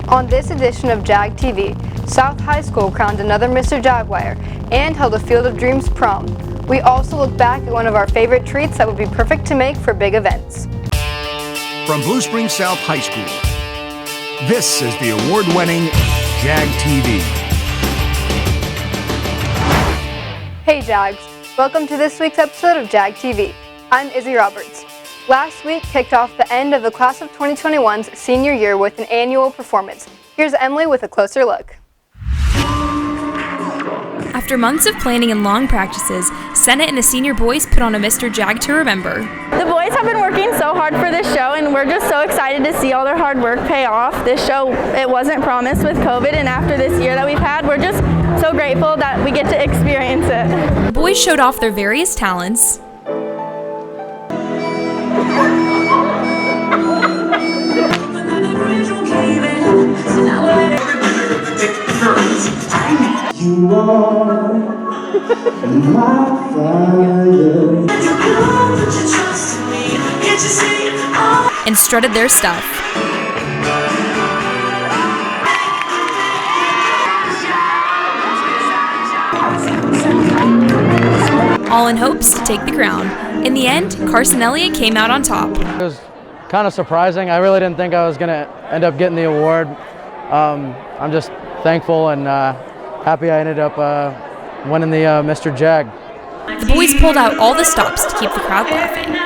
On this edition of Jag TV, South High School crowned another Mr. Jaguar and held a Field of Dreams prom. We also look back at one of our favorite treats that would be perfect to make for big events. From Blue Springs South High School, this is the award-winning Jag TV. Hey Jags, welcome to this week's episode of Jag TV. I'm Izzy Roberts. Last week kicked off the end of the class of 2021's senior year with an annual performance. Here's Emily with a closer look. After months of planning and long practices, Senate and the senior boys put on a Mr. Jag to remember. The boys have been working so hard for this show, and we're just so excited to see all their hard work pay off. This show, it wasn't promised with COVID, and after this year that we've had, we're just so grateful that we get to experience it. The boys showed off their various talents, You are my fire. and strutted their stuff. All in hopes to take the crown. In the end, Carson Elliott came out on top. It was kind of surprising. I really didn't think I was going to end up getting the award. I'm just thankful and happy I ended up winning the Mr. Jag. The boys pulled out all the stops to keep the crowd laughing.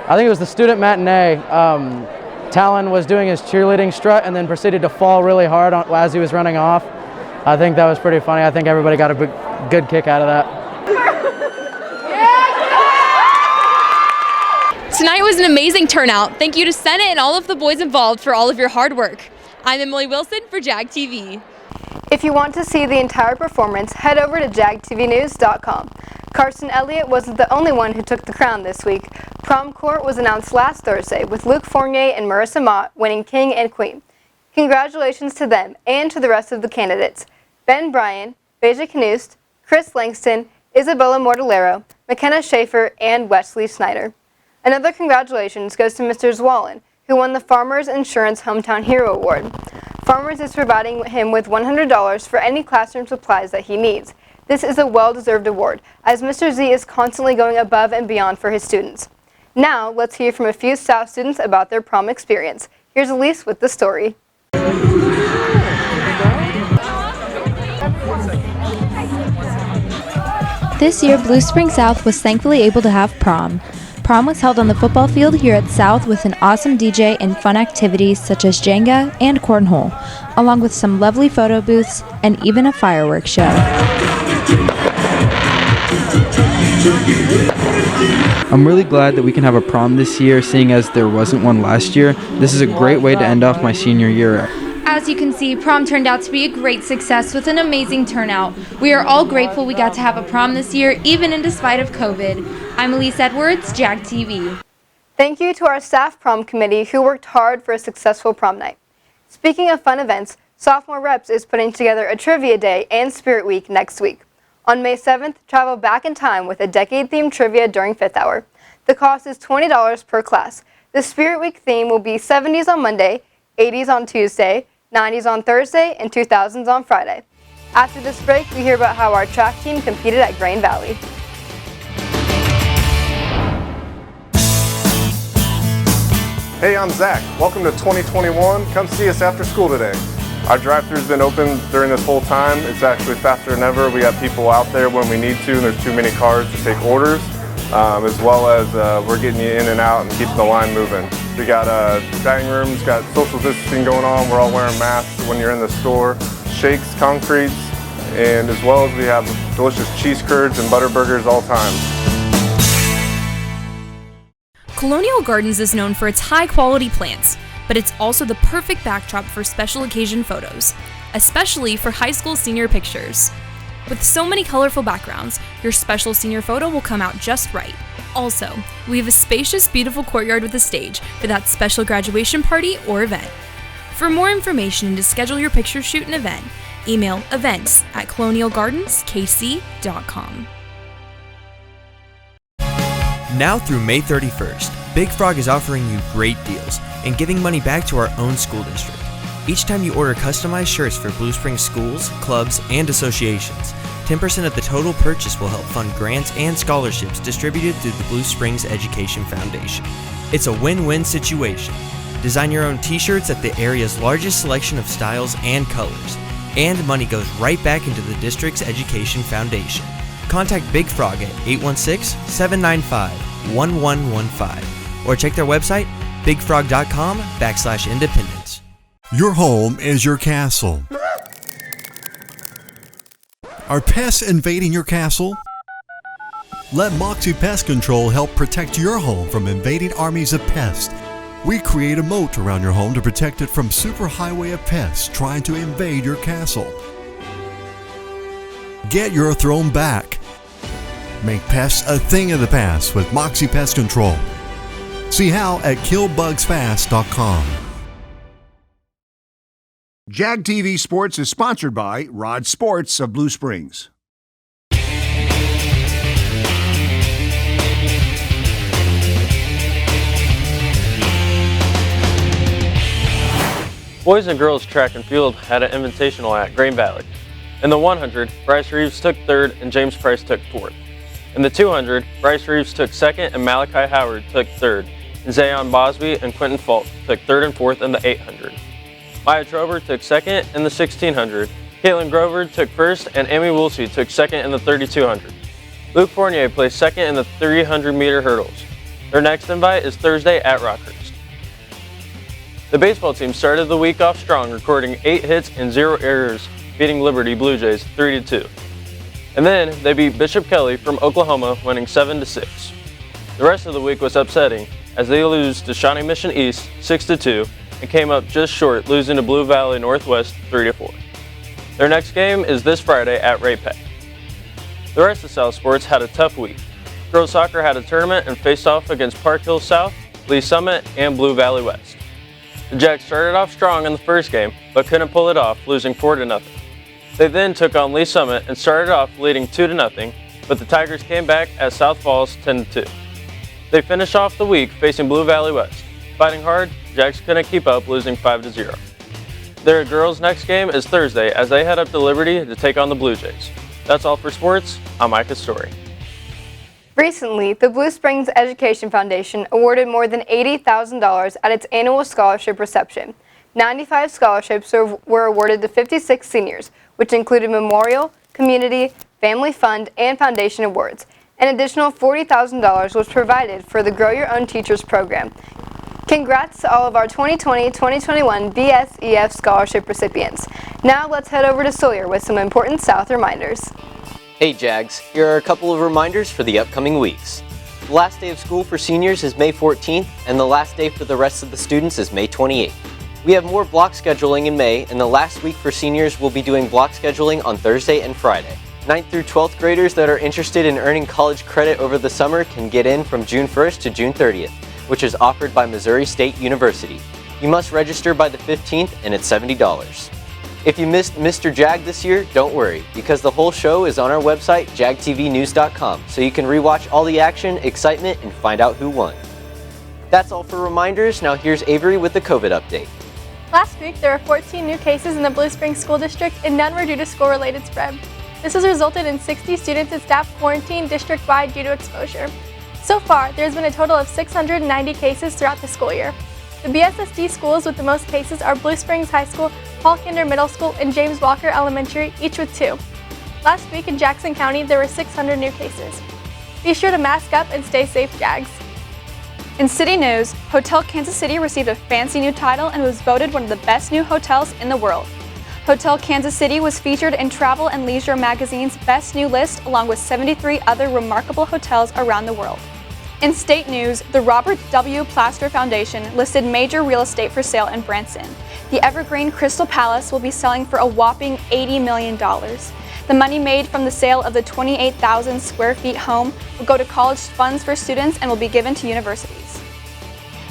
I think it was the student matinee. Talon was doing his cheerleading strut and then proceeded to fall really hard as he was running off. I think that was pretty funny. I think everybody got a good kick out of that. Tonight was an amazing turnout. Thank you to Senate and all of the boys involved for all of your hard work. I'm Emily Wilson for Jag TV. If you want to see the entire performance, head over to jagtvnews.com. Carson Elliott wasn't the only one who took the crown this week. Prom court was announced last Thursday with Luke Fournier and Marissa Mott winning King and Queen. Congratulations to them and to the rest of the candidates. Ben Bryan, Beja Knust, Chris Langston, Isabella Mortallero, McKenna Schaefer, and Wesley Snyder. Another congratulations goes to Mr. Zwollen, who won the Farmers Insurance Hometown Hero Award. Farmers is providing him with $100 for any classroom supplies that he needs. This is a well-deserved award, as Mr. Z is constantly going above and beyond for his students. Now, let's hear from a few South students about their prom experience. Here's Elise with the story. This year, Blue Springs South was thankfully able to have prom. Prom was held on the football field here at South with an awesome DJ and fun activities such as Jenga and cornhole, along with some lovely photo booths and even a fireworks show. I'm really glad that we can have a prom this year, seeing as there wasn't one last year. This is a great way to end off my senior year. As you can see, prom turned out to be a great success with an amazing turnout. We are all grateful we got to have a prom this year, even in despite of COVID. I'm Elise Edwards, Jag TV. Thank you to our staff prom committee who worked hard for a successful prom night. Speaking of fun events, Sophomore Reps is putting together a trivia day and Spirit Week next week. On May 7th, travel back in time with a decade-themed trivia during 5th hour. The cost is $20 per class. The Spirit Week theme will be 70s on Monday, 80s on Tuesday, 90s on Thursday, and 2000s on Friday. After this break, we hear about how our track team competed at Grain Valley. Hey, I'm Zach. Welcome to 2021. Come see us after school today. Our drive-thru's been open during this whole time. It's actually faster than ever. We got people out there when we need to, and there's too many cars to take orders, as well as we're getting you in and out and keeping the line moving. We got dining rooms, got social distancing going on. We're all wearing masks when you're in the store. Shakes, concretes, and as well as we have delicious cheese curds and butter burgers all time. Colonial Gardens is known for its high-quality plants, but it's also the perfect backdrop for special occasion photos, especially for high school senior pictures. With so many colorful backgrounds, your special senior photo will come out just right. Also, we have a spacious, beautiful courtyard with a stage for that special graduation party or event. For more information and to schedule your picture shoot and event, email events@colonialgardenskc.com. Now through May 31st, Big Frog is offering you great deals and giving money back to our own school district. Each time you order customized shirts for Blue Springs schools, clubs, and associations, 10% of the total purchase will help fund grants and scholarships distributed through the Blue Springs Education Foundation. It's a win-win situation. Design your own t-shirts at the area's largest selection of styles and colors, and money goes right back into the district's Education Foundation. Contact Big Frog at 816-795-1115 or check their website bigfrog.com/independence. Your home is your castle. Are pests invading your castle? Let Moxie Pest Control help protect your home from invading armies of pests. We create a moat around your home to protect it from superhighway of pests trying to invade your castle. Get your throne back. Make pests a thing of the past with Moxie Pest Control. See how at killbugsfast.com. Jag TV Sports is sponsored by Rod Sports of Blue Springs. Boys and girls track and field had an invitational at Green Valley. In the 100, Bryce Reeves took third and James Price took fourth. In the 200, Bryce Reeves took second and Malachi Howard took third. And Zayon Bosby and Quentin Falk took third and fourth in the 800. Maya Trober took second in the 1600. Caitlin Grover took first and Amy Woolsey took second in the 3200. Luke Fournier placed second in the 300-meter hurdles. Their next invite is Thursday at Rockhurst. The baseball team started the week off strong, recording 8 hits and 0 errors, beating Liberty Blue Jays 3-2. And then they beat Bishop Kelly from Oklahoma, winning 7-6. The rest of the week was upsetting, as they lose to Shawnee Mission East 6-2 and came up just short, losing to Blue Valley Northwest 3-4. Their next game is this Friday at Ray-Pay. The rest of South Sports had a tough week. Girls soccer had a tournament and faced off against Park Hill South, Lee Summit, and Blue Valley West. The Jacks started off strong in the first game, but couldn't pull it off, losing 4-0. They then took on Lee Summit and started off leading 2-0, but the Tigers came back at South Falls 10-2. They finished off the week facing Blue Valley West. Fighting hard, Jacks couldn't keep up, losing 5-0. Their girls' next game is Thursday as they head up to Liberty to take on the Blue Jays. That's all for sports. I'm Micah Story. Recently, the Blue Springs Education Foundation awarded more than $80,000 at its annual scholarship reception. 95 scholarships were awarded to 56 seniors, which included memorial, community, family fund, and foundation awards. An additional $40,000 was provided for the Grow Your Own Teachers program. Congrats to all of our 2020-2021 BSEF scholarship recipients. Now let's head over to Sawyer with some important South reminders. Hey Jags, here are a couple of reminders for the upcoming weeks. The last day of school for seniors is May 14th, and the last day for the rest of the students is May 28th. We have more block scheduling in May, and the last week for seniors will be doing block scheduling on Thursday and Friday. 9th through 12th graders that are interested in earning college credit over the summer can get in from June 1st to June 30th, which is offered by Missouri State University. You must register by the 15th, and it's $70. If you missed Mr. Jag this year, don't worry, because the whole show is on our website, jagtvnews.com, so you can rewatch all the action, excitement, and find out who won. That's all for reminders. Now here's Avery with the COVID update. Last week, there were 14 new cases in the Blue Springs School District, and none were due to school-related spread. This has resulted in 60 students and staff quarantined district-wide due to exposure. So far, there has been a total of 690 cases throughout the school year. The BSSD schools with the most cases are Blue Springs High School, Paul Kinder Middle School, and James Walker Elementary, each with 2. Last week in Jackson County, there were 600 new cases. Be sure to mask up and stay safe, Jags. In city news, Hotel Kansas City received a fancy new title and was voted one of the best new hotels in the world. Hotel Kansas City was featured in Travel and Leisure magazine's Best New list along with 73 other remarkable hotels around the world. In state news, the Robert W. Plaster Foundation listed major real estate for sale in Branson. The Evergreen Crystal Palace will be selling for a whopping $80 million. The money made from the sale of the 28,000 square feet home will go to college funds for students and will be given to universities.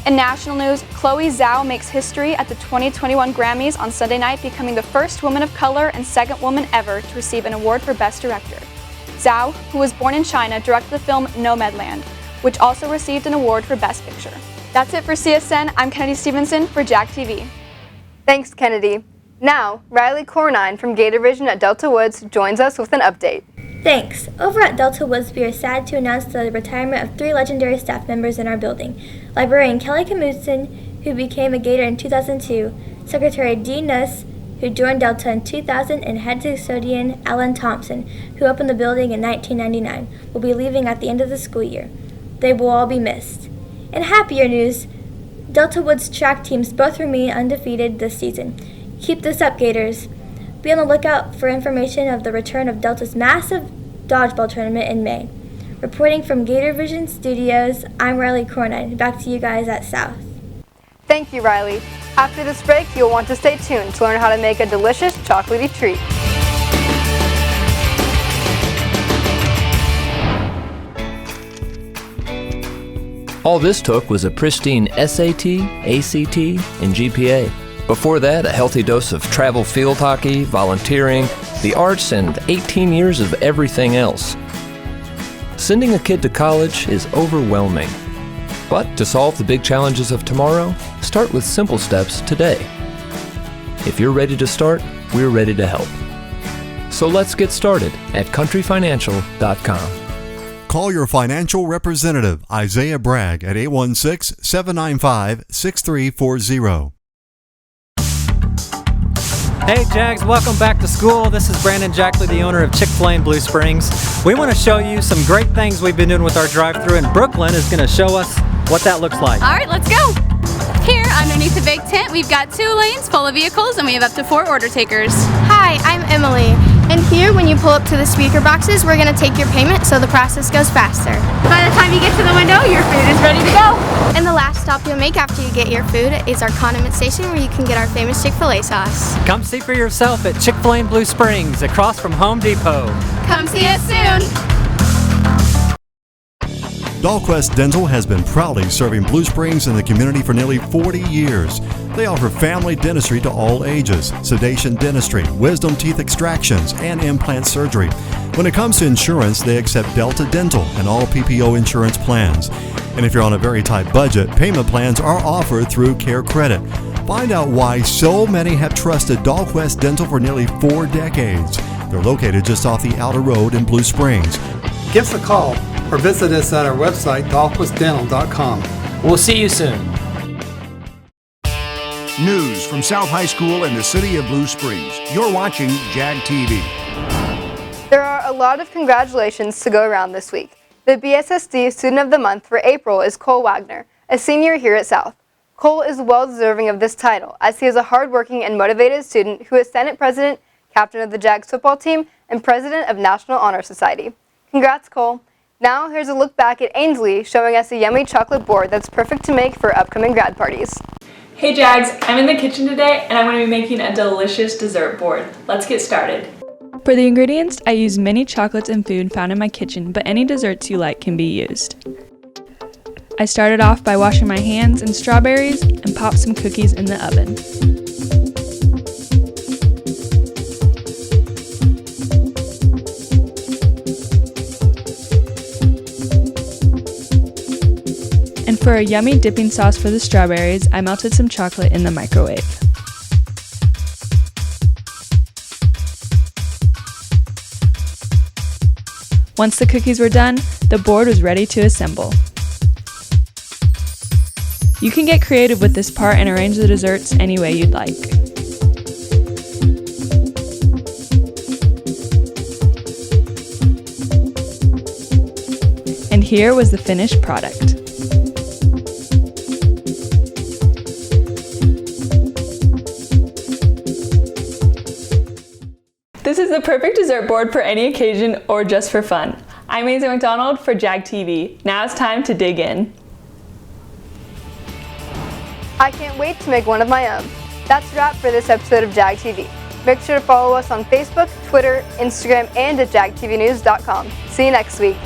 In national news, Chloe Zhao makes history at the 2021 Grammys on Sunday night, becoming the first woman of color and second woman ever to receive an award for Best Director. Zhao, who was born in China, directed the film Nomadland, which also received an award for Best Picture. That's it for CSN. I'm Kennedy Stevenson for Jag TV. Thanks, Kennedy. Now, Riley Cornine from Gator Vision at Delta Woods joins us with an update. Thanks. Over at Delta Woods, we are sad to announce the retirement of 3 legendary staff members in our building. Librarian Kelly Kamutson, who became a Gator in 2002, Secretary Dee Nuss, who joined Delta in 2000, and head custodian Alan Thompson, who opened the building in 1999, will be leaving at the end of the school year. They will all be missed. In happier news, Delta Woods track teams both remain undefeated this season. Keep this up, Gators. Be on the lookout for information of the return of Delta's massive dodgeball tournament in May. Reporting from Gator Vision Studios, I'm Riley Cornine. Back to you guys at South. Thank you, Riley. After this break, you'll want to stay tuned to learn how to make a delicious chocolatey treat. All this took was a pristine SAT, ACT, and GPA. Before that, a healthy dose of travel field hockey, volunteering, the arts, and 18 years of everything else. Sending a kid to college is overwhelming. But to solve the big challenges of tomorrow, start with simple steps today. If you're ready to start, we're ready to help. So let's get started at countryfinancial.com. Call your financial representative, Isaiah Bragg, at 816-795-6340. Hey Jags, welcome back to school. This is Brandon Jackley, the owner of Chick-fil-A in Blue Springs. We want to show you some great things we've been doing with our drive-thru, and Brooklyn is going to show us what that looks like. All right, let's go. Here, underneath the big tent, we've got 2 lanes full of vehicles, and we have up to 4 order takers. Hi, I'm Emily. And here, when you pull up to the speaker boxes, we're going to take your payment so the process goes faster. By the time you get to the window, your food is ready to go. And the last stop you'll make after you get your food is our condiment station, where you can get our famous Chick-fil-A sauce. Come see for yourself at Chick-fil-A in Blue Springs, across from Home Depot. Come see us soon. Dahlquist Dental has been proudly serving Blue Springs and the community for nearly 40 years. They offer family dentistry to all ages, sedation dentistry, wisdom teeth extractions, and implant surgery. When it comes to insurance, they accept Delta Dental and all PPO insurance plans. And if you're on a very tight budget, payment plans are offered through Care Credit. Find out why so many have trusted Dahlquist Dental for nearly 4 decades. They're located just off the outer road in Blue Springs. Give us a call or visit us at our website, dahlquistdental.com. We'll see you soon. News from South High School and the city of Blue Springs. You're watching Jag TV. There are a lot of congratulations to go around this week. The BSSD Student of the Month for April is Cole Wagner, a senior here at South. Cole is well deserving of this title, as he is a hardworking and motivated student who is Senate President, Captain of the Jags football team, and President of National Honor Society. Congrats, Cole. Now here's a look back at Ainsley showing us a yummy chocolate board that's perfect to make for upcoming grad parties. Hey Jags, I'm in the kitchen today and I'm going to be making a delicious dessert board. Let's get started. For the ingredients, I use many chocolates and food found in my kitchen, but any desserts you like can be used. I started off by washing my hands and strawberries and popped some cookies in the oven. And for a yummy dipping sauce for the strawberries, I melted some chocolate in the microwave. Once the cookies were done, the board was ready to assemble. You can get creative with this part and arrange the desserts any way you'd like. And here was the finished product. This is the perfect dessert board for any occasion or just for fun. I'm Ainsley McDonald for Jag TV. Now it's time to dig in. I can't wait to make one of my own. That's a wrap for this episode of Jag TV. Make sure to follow us on Facebook, Twitter, Instagram, and at jagtvnews.com. See you next week.